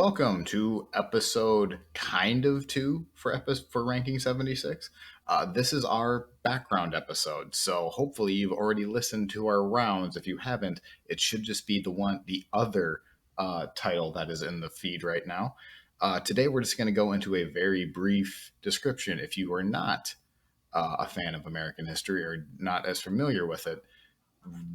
welcome to episode kind of 2 for ranking 76. This is our background episode, so hopefully you've already listened to our rounds. If you haven't, it should just be the other title that is in the feed right now. Today we're just going to go into a very brief description. If you are not a fan of American history or not as familiar with it,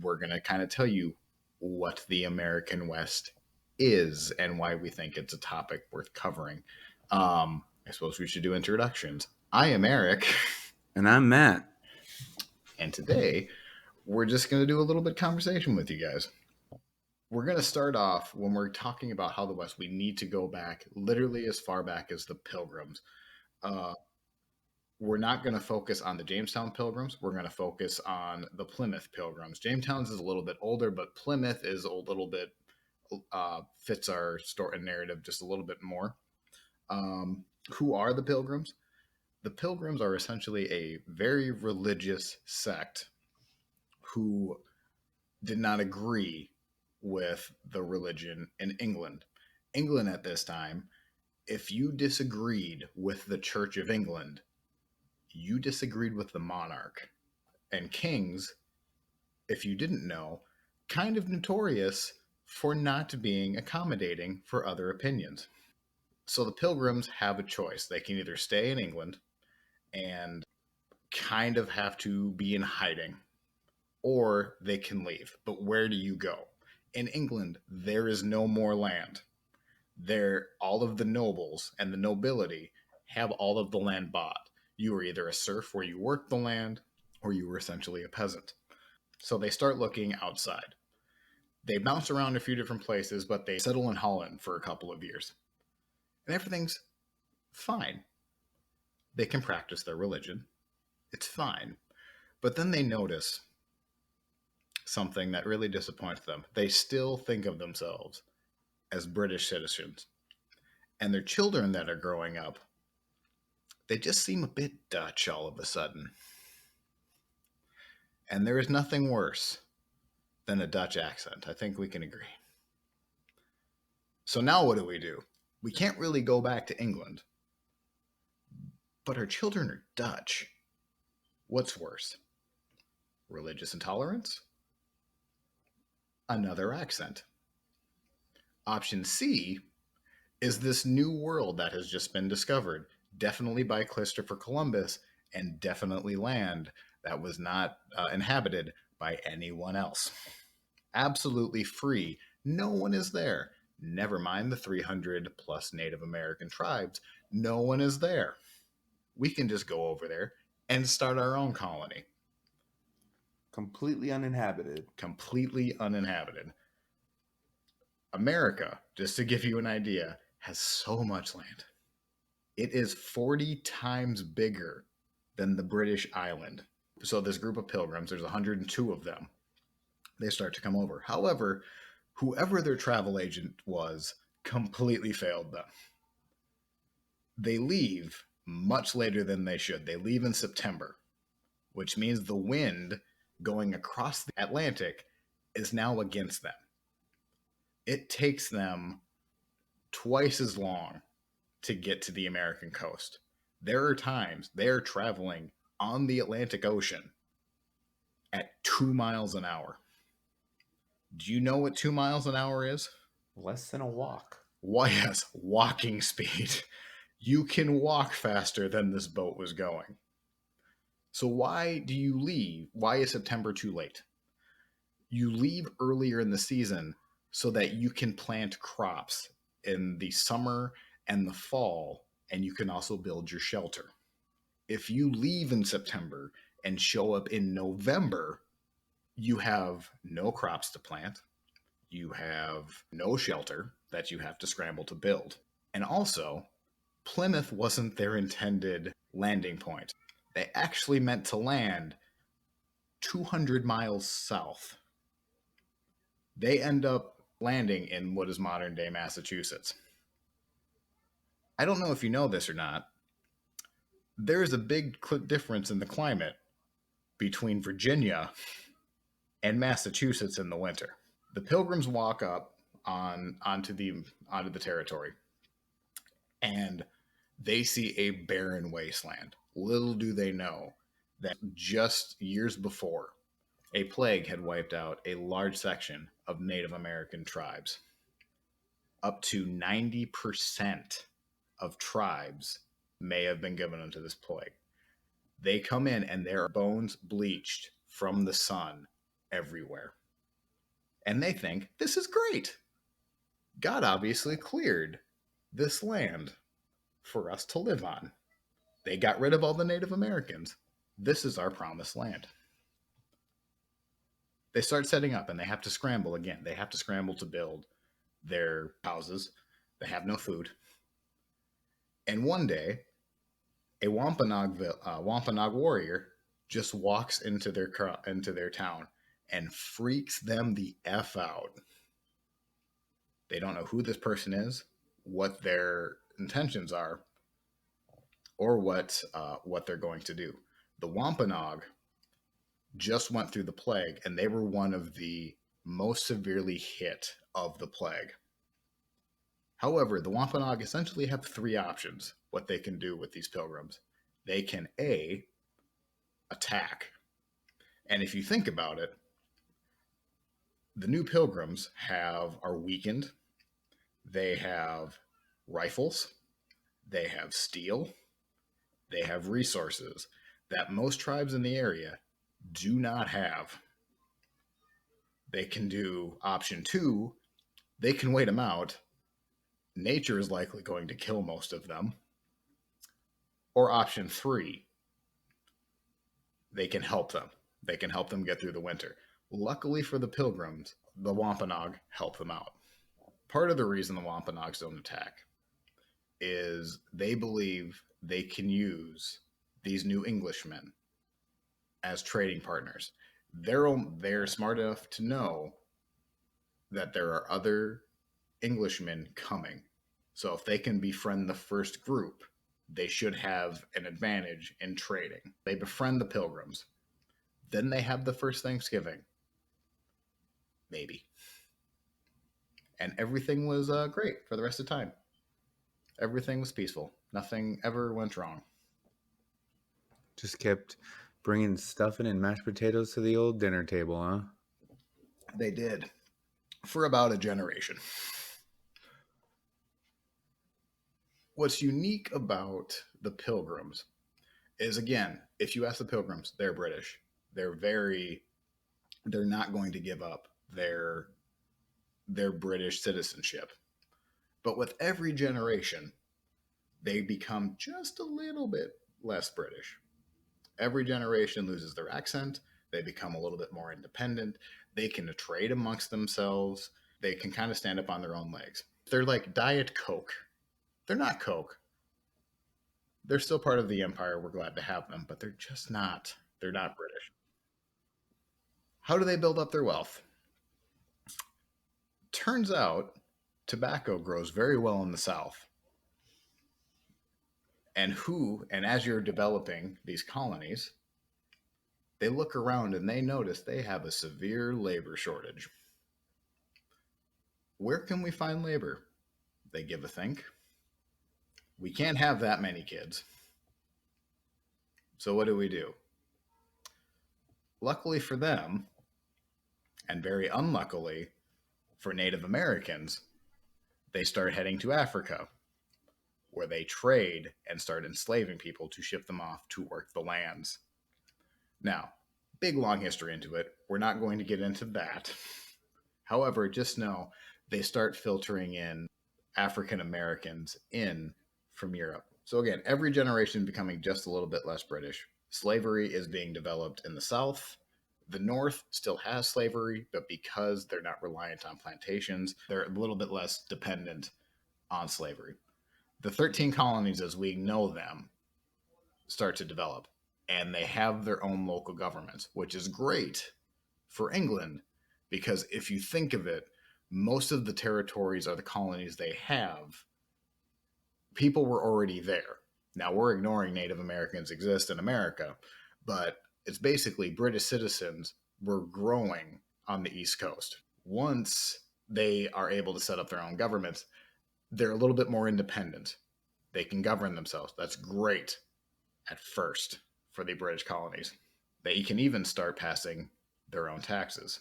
we're going to kind of tell you what the American West is and why we think it's a topic worth covering. I suppose we should do introductions. I am Eric. And I'm Matt. And today, we're just going to do a little bit of conversation with you guys. We're going to start off when we're talking about how the West, we need to go back literally as far back as the Pilgrims. We're not going to focus on the Jamestown Pilgrims. We're going to focus on the Plymouth Pilgrims. Jamestown's is a little bit older, but Plymouth is a little bit fits our story and narrative just a little bit more. Who are the Pilgrims? The Pilgrims are essentially a very religious sect who did not agree with the religion in England. England at this time, if you disagreed with the Church of England, you disagreed with the monarch. And kings, if you didn't know, kind of notorious for not being accommodating for other opinions. So the Pilgrims have a choice. They can either stay in England and kind of have to be in hiding, or they can leave. But where do you go? In England, there is no more land. All of the nobles and the nobility have all of the land bought. You were either a serf where you worked the land, or you were essentially a peasant. So they start looking outside. They bounce around a few different places, but they settle in Holland for a couple of years. And everything's fine. They can practice their religion. It's fine. But then they notice something that really disappoints them. They still think of themselves as British citizens. And their children that are growing up, they just seem a bit Dutch all of a sudden. And there is nothing worse than a Dutch accent. I think we can agree. So now what do? We can't really go back to England. But our children are Dutch. What's worse? Religious intolerance? Another accent. Option C is this new world that has just been discovered, definitely by Christopher Columbus, and definitely land that was not inhabited by anyone else. Absolutely free. No one is there. Never mind the 300 plus Native American tribes. No one is there. We can just go over there and start our own colony. Completely uninhabited. Completely uninhabited. America, just to give you an idea, has so much land. It is 40 times bigger than the British island. So this group of pilgrims, there's 102 of them. They start to come over. However, whoever their travel agent was completely failed them. They leave much later than they should. They leave in September, which means the wind going across the Atlantic is now against them. It takes them twice as long to get to the American coast. There are times they're traveling on the Atlantic Ocean at 2 miles an hour. Do you know what 2 miles an hour is? Less than a walk. Why, yes, walking speed. You can walk faster than this boat was going. So why do you leave? Why is September too late? You leave earlier in the season so that you can plant crops in the summer and the fall, and you can also build your shelter. If you leave in September and show up in November, you have no crops to plant. You have no shelter that you have to scramble to build. And also, Plymouth wasn't their intended landing point. They actually meant to land 200 miles south. They end up landing in what is modern day Massachusetts. I don't know if you know this or not. There is a big difference in the climate between Virginia and Massachusetts in the winter. The Pilgrims walk up onto the territory. and they see a barren wasteland. Little do they know that just years before, a plague had wiped out a large section of Native American tribes. Up to 90% of tribes may have been given into this plague. They come in and their bones bleached from the sun everywhere. And they think this is great. God obviously cleared this land for us to live on. They got rid of all the Native Americans. This is our promised land. They start setting up and they have to scramble again. They have to scramble to build their houses. They have no food. And one day, a Wampanoag warrior just walks into their town and freaks them the F out. They don't know who this person is, what their intentions are, or what they're going to do. The Wampanoag just went through the plague, and they were one of the most severely hit of the plague. However, the Wampanoag essentially have three options what they can do with these pilgrims. They can A, attack. And if you think about it, the new pilgrims are weakened. They have rifles. They have steel. They have resources that most tribes in the area do not have. They can do option 2. They can wait them out. Nature is likely going to kill most of them. Or option 3, they can help them. They can help them get through the winter. Luckily for the pilgrims, the Wampanoag help them out. Part of the reason the Wampanoags don't attack is they believe they can use these new Englishmen as trading partners. They're smart enough to know that there are other Englishmen coming. So if they can befriend the first group, they should have an advantage in trading. They befriend the pilgrims. Then they have the first Thanksgiving. Maybe. And everything was great for the rest of the time. Everything was peaceful. Nothing ever went wrong. Just kept bringing stuffing and mashed potatoes to the old dinner table, huh? They did. For about a generation. What's unique about the Pilgrims is, again, if you ask the Pilgrims, they're British. They're not going to give up their British citizenship. But with every generation, they become just a little bit less British. Every generation loses their accent. They become a little bit more independent. They can trade amongst themselves. They can kind of stand up on their own legs. They're like Diet Coke. They're not Coke. They're still part of the empire. We're glad to have them, but they're not British. How do they build up their wealth? Turns out tobacco grows very well in the South. And as you're developing these colonies, they look around and they notice they have a severe labor shortage. Where can we find labor? They give a think. We can't have that many kids. So what do? Luckily for them, and very unluckily for Native Americans, they start heading to Africa, where they trade and start enslaving people to ship them off to work the lands. Now, big long history into it. We're not going to get into that. However, just know they start filtering in African Americans in from Europe. So again, every generation becoming just a little bit less British. Slavery is being developed in the South. The North still has slavery, but because they're not reliant on plantations, they're a little bit less dependent on slavery. The 13 colonies as we know them start to develop, and they have their own local governments, which is great for England because if you think of it, most of the territories or the colonies they have, people were already there. Now we're ignoring Native Americans exist in America, but it's basically British citizens were growing on the East Coast. Once they are able to set up their own governments, they're a little bit more independent. They can govern themselves. That's great at first for the British colonies. They can even start passing their own taxes.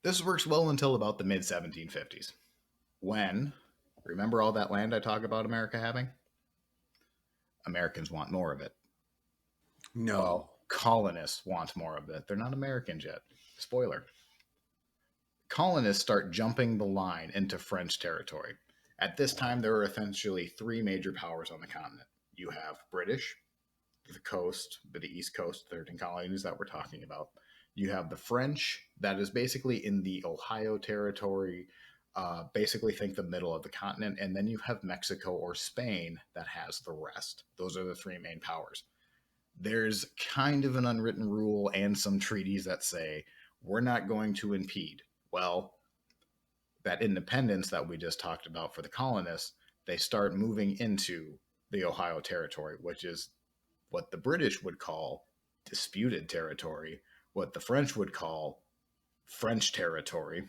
This works well until about the mid 1750s, when, remember all that land I talk about America having? Americans want more of it. No. Well, colonists want more of it. They're not Americans yet. Spoiler. Colonists start jumping the line into French territory. At this time, there are essentially three major powers on the continent. You have British, the coast, the East Coast, 13 colonies that we're talking about. You have the French, that is basically in the Ohio territory, basically think the middle of the continent. And then you have Mexico or Spain that has the rest. Those are the three main powers. There's kind of an unwritten rule and some treaties that say we're not going to impede. Well, that independence that we just talked about for the colonists, they start moving into the Ohio territory, which is what the British would call disputed territory, what the French would call French territory.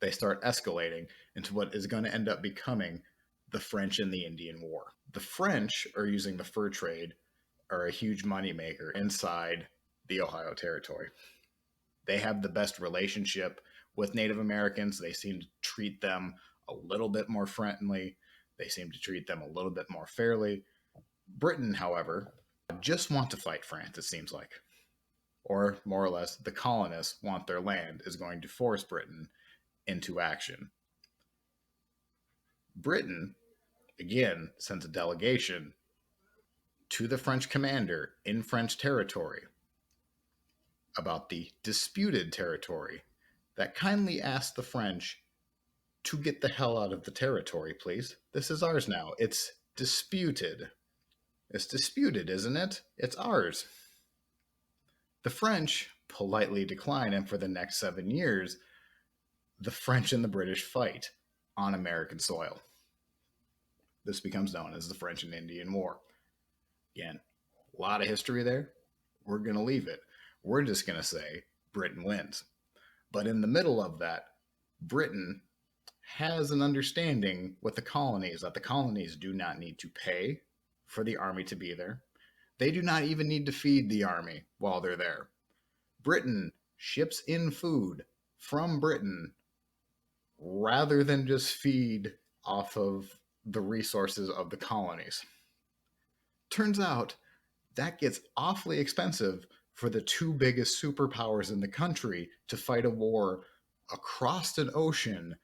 They start escalating into what is going to end up becoming the French and the Indian War. The French are using the fur trade, are a huge moneymaker inside the Ohio territory. They have the best relationship with Native Americans. They seem to treat them a little bit more friendly. They seem to treat them a little bit more fairly. Britain, however, just want to fight France, it seems like. Or more or less, the colonists want their land, is going to force Britain into action. Britain, again, sends a delegation to the French commander in French territory about the disputed territory that kindly asked the French to get the hell out of the territory, please. This is ours now. It's disputed. It's disputed, isn't it? It's ours. The French politely decline, and for the next 7 years, the French and the British fight on American soil. This becomes known as the French and Indian War. Again, a lot of history there. We're going to leave it. We're just going to say Britain wins. But in the middle of that, Britain has an understanding with the colonies that the colonies do not need to pay for the army to be there. They do not even need to feed the army while they're there. Britain ships in food from Britain rather than just feed off of the resources of the colonies. Turns out that gets awfully expensive for the two biggest superpowers in the country to fight a war across an ocean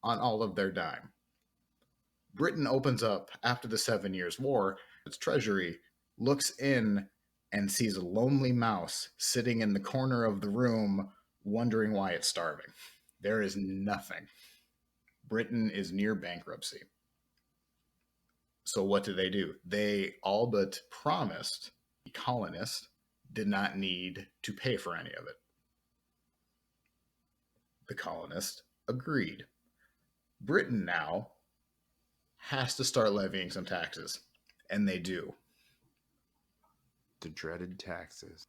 on all of their dime. Britain opens up after the 7 Years' War, its treasury looks in and sees a lonely mouse sitting in the corner of the room wondering why it's starving. There is nothing. Britain is near bankruptcy. So what do? They all but promised the colonists did not need to pay for any of it. The colonists agreed. Britain now has to start levying some taxes, and they do. The dreaded taxes.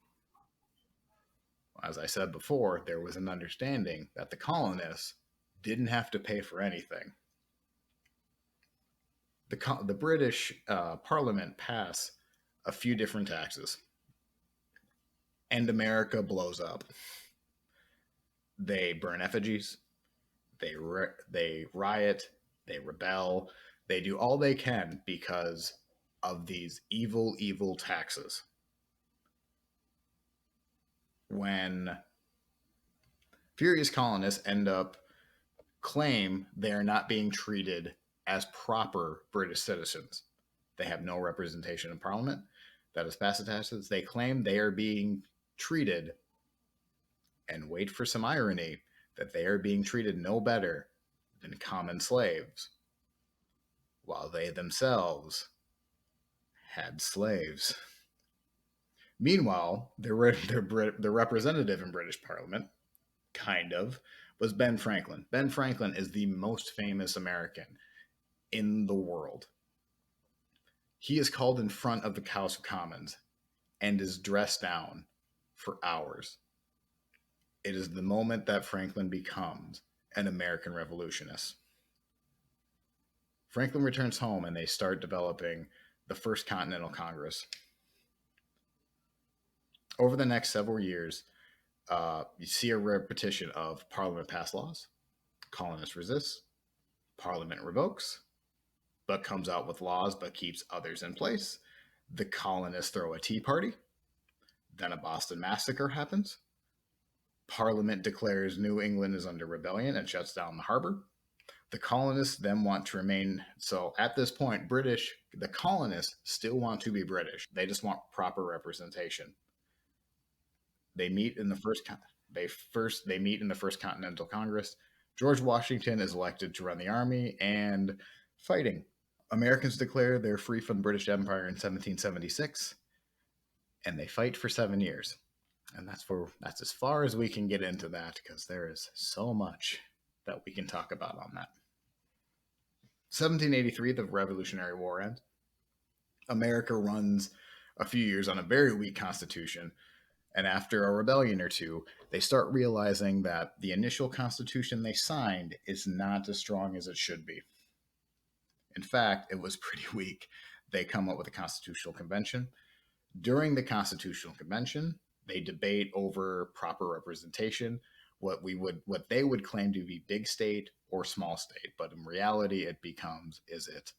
As I said before, there was an understanding that the colonists didn't have to pay for anything. The British Parliament pass a few different taxes, and America blows up. They burn effigies, they riot, they rebel, they do all they can because of these evil, evil taxes. When furious colonists end up claim they are not being treated as proper British citizens. They have no representation in Parliament that has passed the taxes. They claim they are being treated, and wait for some irony, that they are being treated no better than common slaves, while they themselves had slaves. Meanwhile, their representative in British Parliament, kind of, was Ben Franklin. Ben Franklin is the most famous American in the world. He is called in front of the House of Commons and is dressed down for hours. It is the moment that Franklin becomes an American revolutionist. Franklin returns home and they start developing the First Continental Congress. Over the next several years, you see a repetition of Parliament pass laws, colonists resist, Parliament revokes, but comes out with laws but keeps others in place. The colonists throw a tea party. Then a Boston Massacre happens. Parliament declares New England is under rebellion and shuts down the harbor. The colonists then want to remain. So at this point, the colonists still want to be British. They just want proper representation. They meet in the they meet in the First Continental Congress. George Washington is elected to run the army and fighting. Americans declare they're free from the British Empire in 1776, and they fight for 7 years. And that's as far as we can get into that, because there is so much that we can talk about on that. 1783, the Revolutionary War ends. America runs a few years on a very weak constitution, and after a rebellion or two, they start realizing that the initial constitution they signed is not as strong as it should be. In fact, it was pretty weak. They come up with a constitutional convention. During the constitutional convention, they debate over proper representation, what they would claim to be big state or small state, but in reality it becomes, is it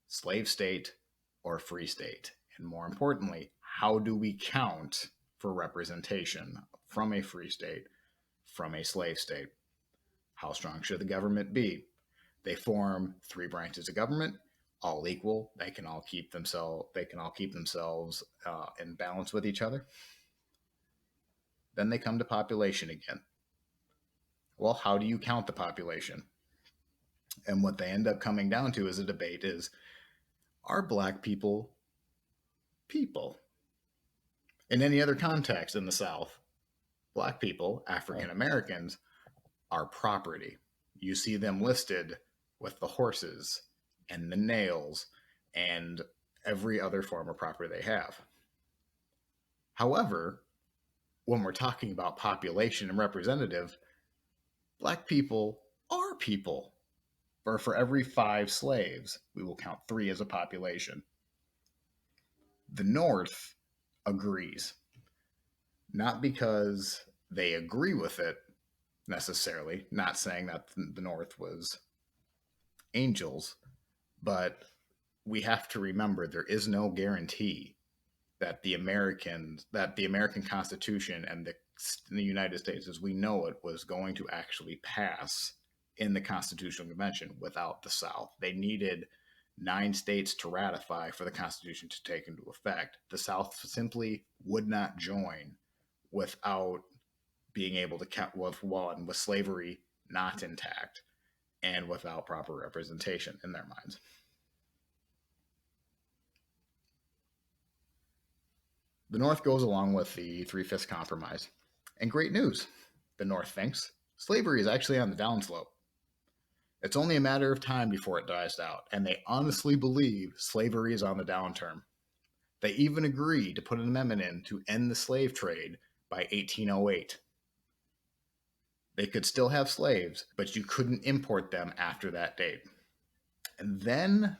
slave state or free state? And more importantly, how do we count for representation from a free state, from a slave state? How strong should the government be? They form 3 branches of government, all equal. They can all keep themselves in balance with each other. Then they come to population again. Well, how do you count the population? And what they end up coming down to as a debate is, are Black people people? In any other context in the South, Black people, African Americans, are property. You see them listed with the horses and the nails and every other form of property they have. However, when we're talking about population and representative, Black people are people. For every 5 slaves, we will count 3 as a population. The North agrees, not because they agree with it necessarily, not saying that the North was angels, but we have to remember there is no guarantee that the American Constitution and the United States as we know it was going to actually pass in the Constitutional Convention without the South. They needed 9 states to ratify for the Constitution to take into effect. The South simply would not join without being able to count with slavery not intact and without proper representation in their minds. The North goes along with the 3/5 compromise. And great news, the North thinks slavery is actually on the downslope. It's only a matter of time before it dies out, and they honestly believe slavery is on the downturn. They even agree to put an amendment in to end the slave trade by 1808. They could still have slaves, but you couldn't import them after that date. And then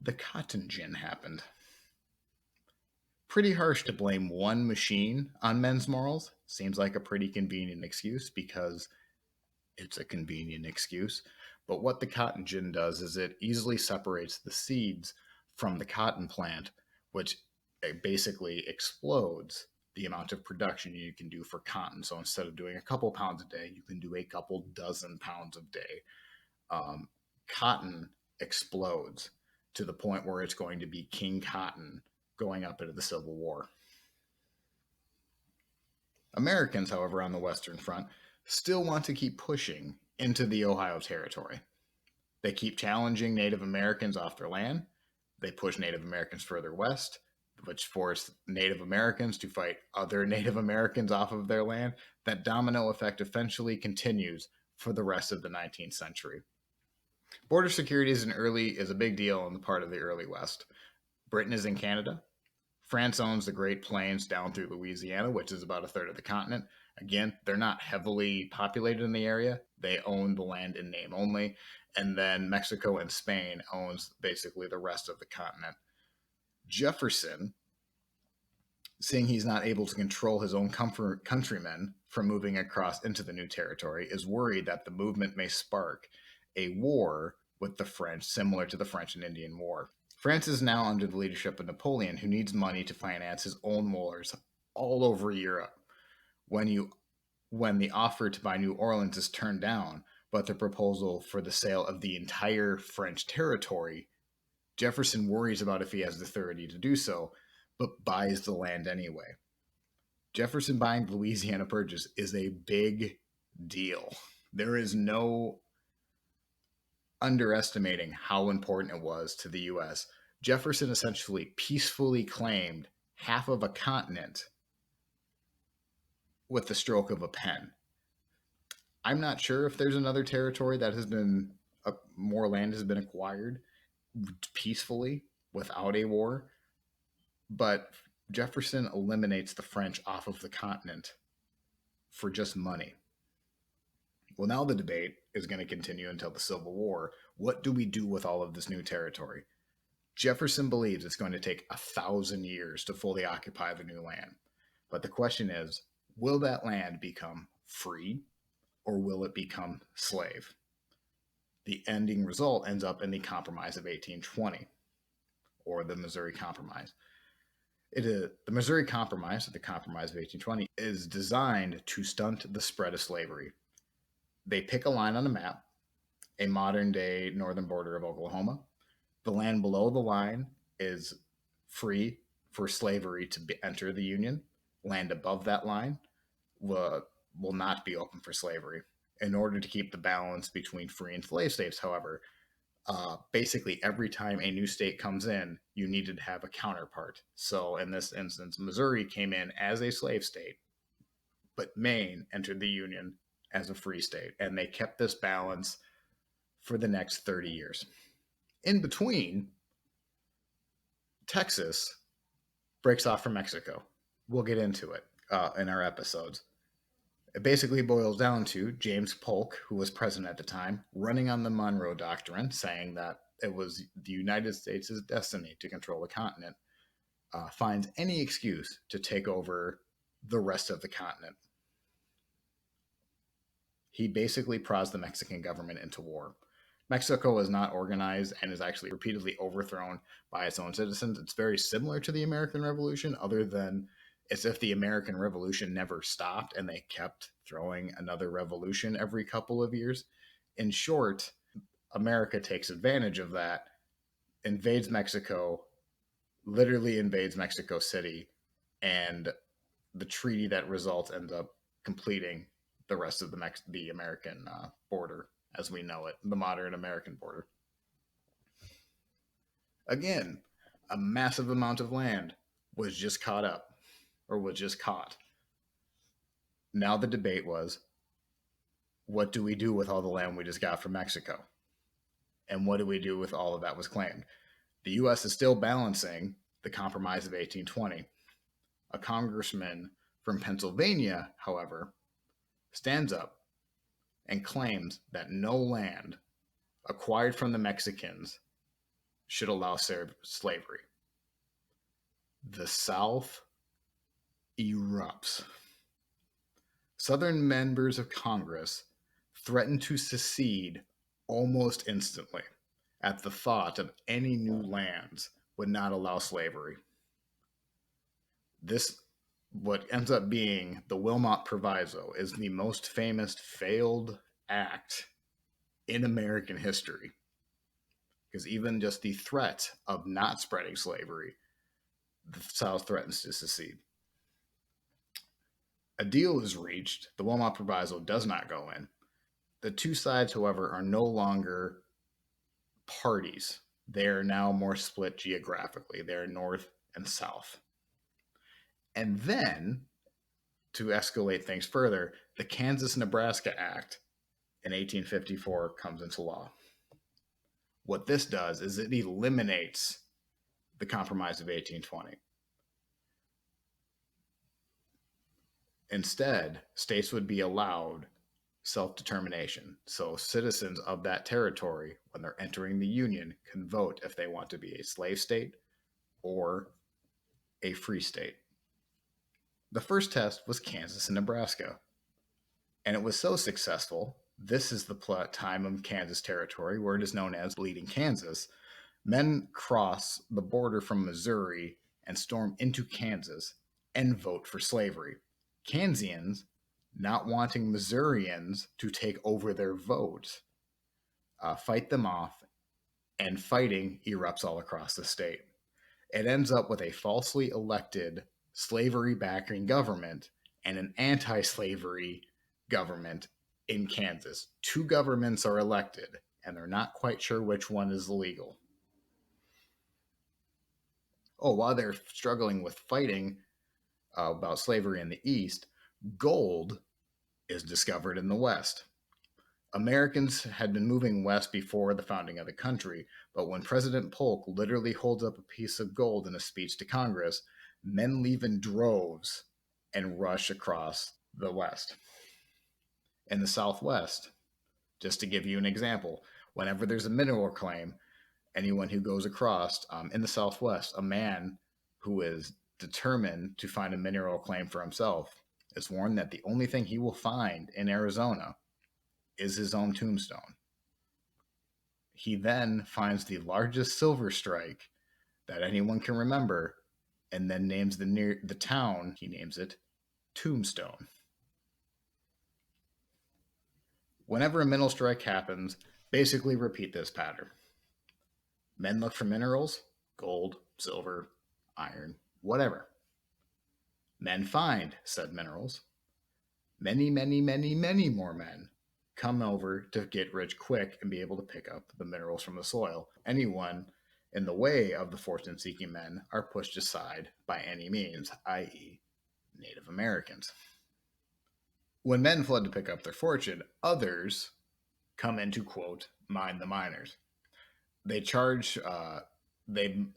the cotton gin happened. Pretty harsh to blame one machine on men's morals. Seems like a pretty convenient excuse because it's a convenient excuse. But what the cotton gin does is it easily separates the seeds from the cotton plant, which basically explodes the amount of production you can do for cotton. So instead of doing a couple pounds a day, you can do a couple dozen pounds a day. Cotton explodes to the point where it's going to be King Cotton going up into the Civil War. Americans, however, on the Western Front still want to keep pushing into the Ohio Territory. They keep challenging Native Americans off their land. They push Native Americans further west, which forced Native Americans to fight other Native Americans off of their land. That domino effect eventually continues for the rest of the 19th century. Border security is a big deal on the part of the early West. Britain is in Canada. France owns the Great Plains down through Louisiana, which is about a third of the continent. Again, they're not heavily populated in the area. They own the land in name only. and then Mexico and Spain owns basically the rest of the continent. Jefferson, seeing he's not able to control his own countrymen from moving across into the new territory, is worried that the movement may spark a war with the French, similar to the French and Indian War. France is now under the leadership of Napoleon, who needs money to finance his own wars all over Europe. When the offer to buy New Orleans is turned down, but the proposal for the sale of the entire French territory, Jefferson worries about if he has the authority to do so, but buys the land anyway. Jefferson buying the Louisiana Purchase is a big deal. There is no underestimating how important it was to the U.S. Jefferson essentially peacefully claimed half of a continent with the stroke of a pen. I'm not sure if there's another territory that has been more land has been acquired peacefully without a war, but Jefferson eliminates the French off of the continent for just money. Well, now the debate is going to continue until the Civil War. What do we do with all of this new territory? Jefferson believes it's going to take 1,000 years to fully occupy the new land. But the question is, will that land become free or will it become slave? The ending result ends up in the Compromise of 1820, or the Missouri Compromise. The Missouri Compromise, the Compromise of 1820, is designed to stunt the spread of slavery. They pick a line on a map, a modern-day northern border of Oklahoma. The land below the line is free for slavery to enter the Union. Land above that line will not be open for slavery. In order to keep the balance between free and slave states, however, basically every time a new state comes in, you needed to have a counterpart. So in this instance, Missouri came in as a slave state, but Maine entered the Union as a free state, and they kept this balance for the next 30 years. In between, Texas breaks off from Mexico. We'll get into it in our episodes. It basically boils down to James Polk, who was president at the time, running on the Monroe Doctrine, saying that it was the United States' destiny to control the continent, finds any excuse to take over the rest of the continent. He basically prods the Mexican government into war. Mexico is not organized and is actually repeatedly overthrown by its own citizens. It's very similar to the American Revolution, other than as if the American Revolution never stopped and they kept throwing another revolution every couple of years. In short, America takes advantage of that, invades Mexico, literally invades Mexico City, and the treaty that results ends up completing the rest of the American border as we know it, the modern American border. Again, a massive amount of land was just caught up, or was just caught. Now the debate was, what do we do with all the land we just got from Mexico? And what do we do with all of that was claimed? The U.S. is still balancing the Compromise of 1820. A congressman from Pennsylvania, however, stands up and claims that no land acquired from the Mexicans should allow slavery. The South erupts. Southern members of Congress threatened to secede almost instantly at the thought of any new lands would not allow slavery. What ends up being the Wilmot Proviso is the most famous failed act in American history. Because even just the threat of not spreading slavery, the South threatens to secede. A deal is reached. The Wilmot Proviso does not go in. The two sides, however, are no longer parties. They are now more split geographically. They're north and south. And then, to escalate things further, the Kansas-Nebraska Act in 1854 comes into law. What this does is it eliminates the Compromise of 1820. Instead, states would be allowed self-determination. So citizens of that territory, when they're entering the Union, can vote if they want to be a slave state or a free state. The first test was Kansas and Nebraska, and it was so successful. This is the time of Kansas territory where it is known as Bleeding Kansas. Men cross the border from Missouri and storm into Kansas and vote for slavery. Kansans, not wanting Missourians to take over their vote, fight them off, and fighting erupts all across the state. It ends up with a falsely elected slavery backing government and an anti slavery government in Kansas. Two governments are elected, and they're not quite sure which one is legal. While they're struggling with fighting about slavery in the East, gold is discovered in the West. Americans had been moving west before the founding of the country, but when President Polk literally holds up a piece of gold in a speech to Congress, men leave in droves and rush across the West. In the Southwest, just to give you an example, whenever there's a mineral claim, anyone who goes across in the Southwest, a man who is determined to find a mineral claim for himself is warned that the only thing he will find in Arizona is his own tombstone. He then finds the largest silver strike that anyone can remember and then names the town, he names it Tombstone. Whenever a mineral strike happens, basically repeat this pattern. Men look for minerals, gold, silver, iron, whatever. Men find said minerals. Many, many, many, many more men come over to get rich quick and be able to pick up the minerals from the soil. Anyone in the way of the fortune-seeking men are pushed aside by any means, i.e., Native Americans. When men fled to pick up their fortune, others come in to, quote, mine the miners. They charge,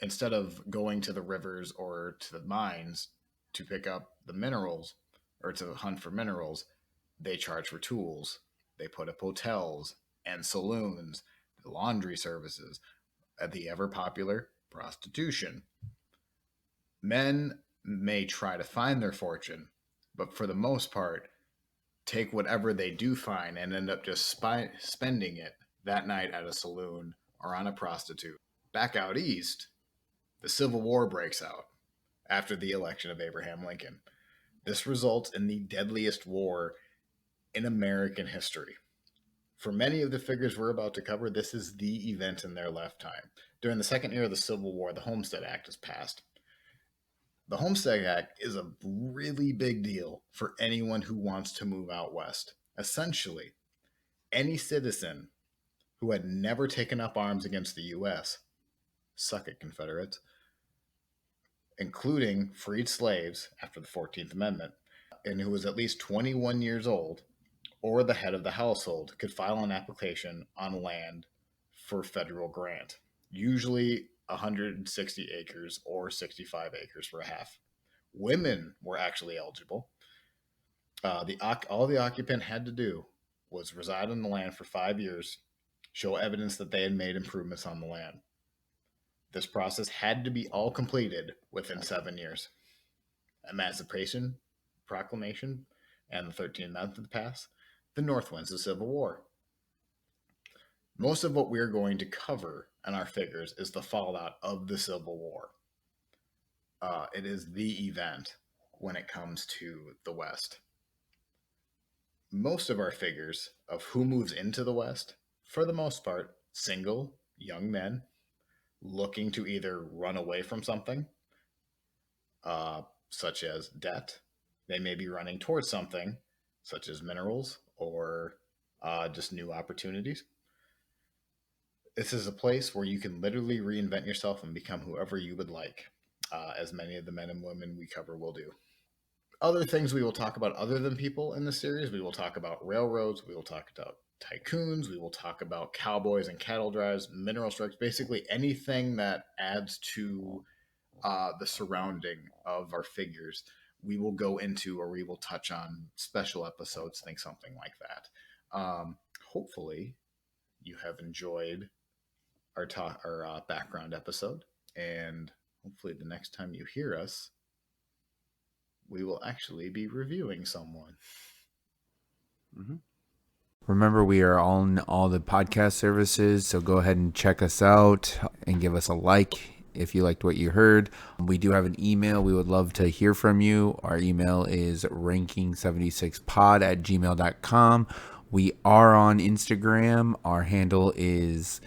instead of going to the rivers or to the mines to pick up the minerals or to hunt for minerals, they charge for tools. They put up hotels and saloons, laundry services, the ever popular prostitution. Men may try to find their fortune, but for the most part, take whatever they do find and end up just spending it that night at a saloon or on a prostitute. Back out east, the Civil War breaks out after the election of Abraham Lincoln. This results in the deadliest war in American history. For many of the figures we're about to cover, this is the event in their lifetime. During the second year of the Civil War, the Homestead Act is passed. The Homestead Act is a really big deal for anyone who wants to move out west. Essentially, any citizen who had never taken up arms against the U.S., suck it, Confederates, including freed slaves after the 14th Amendment, and who was at least 21 years old, or the head of the household, could file an application on land for federal grant, usually 160 acres or 65 acres for a half. Women were actually eligible. All the occupant had to do was reside on the land for 5 years, show evidence that they had made improvements on the land. This process had to be all completed within 7 years. Emancipation Proclamation and the 13th Amendment pass, the North wins the Civil War. Most of what we're going to cover in our figures is the fallout of the Civil War. It is the event when it comes to the West. Most of our figures of who moves into the West, for the most part, single, young men looking to either run away from something, such as debt. They may be running towards something, such as minerals or just new opportunities. This is a place where you can literally reinvent yourself and become whoever you would like, as many of the men and women we cover will do. Other things we will talk about other than people in the series, we will talk about railroads, we will talk about tycoons, we will talk about cowboys and cattle drives, mineral strikes, basically anything that adds to the surrounding of our figures, we will go into or we will touch on special episodes, think something like that. Hopefully, you have enjoyed our background episode, and hopefully, the next time you hear us, we will actually be reviewing someone. Mm-hmm. Remember, we are on all the podcast services, so go ahead and check us out and give us a like if you liked what you heard. We do have an email. We would love to hear from you. Our email is ranking76pod@gmail.com. We are on Instagram. Our handle is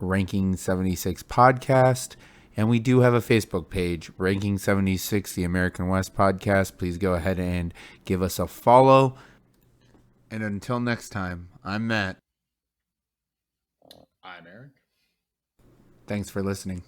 ranking76podcast. And we do have a Facebook page, Ranking 76, the American West Podcast. Please go ahead and give us a follow. And until next time, I'm Matt. I'm Eric. Thanks for listening.